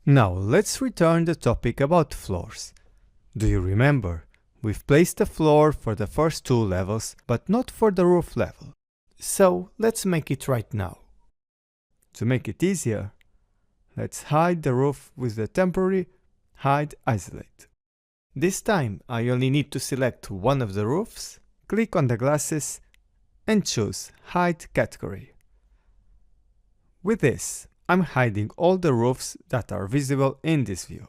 Now let's return the topic about floors. Do you remember? We've placed a floor for the first two levels, but not for the roof level. So let's make it right now. To make it easier, let's hide the roof with the temporary Hide Isolate. This time I only need to select one of the roofs, click on the glasses and choose Hide Category. With this, I'm hiding all the roofs that are visible in this view.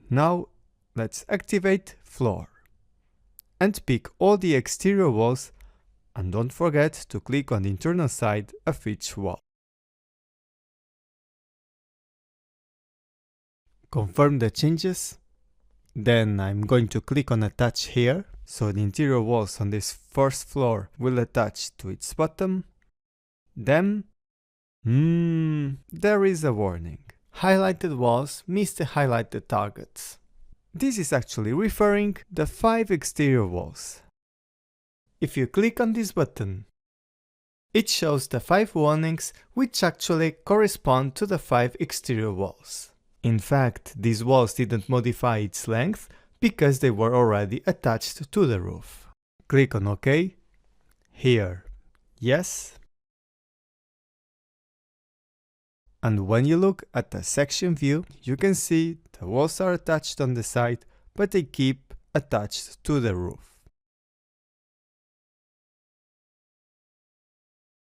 Now let's activate Floor and pick all the exterior walls, and don't forget to click on the internal side of each wall. Confirm the changes. Then I'm going to click on Attach here, so the interior walls on this first floor will attach to its bottom. Then, there is a warning. Highlighted walls miss the highlighted targets. This is actually referring the 5 exterior walls. If you click on this button, it shows the 5 warnings which actually correspond to the 5 exterior walls. In fact, these walls didn't modify its length because they were already attached to the roof. Click on OK. Here, yes. And when you look at the section view, you can see the walls are attached on the side, but they keep attached to the roof.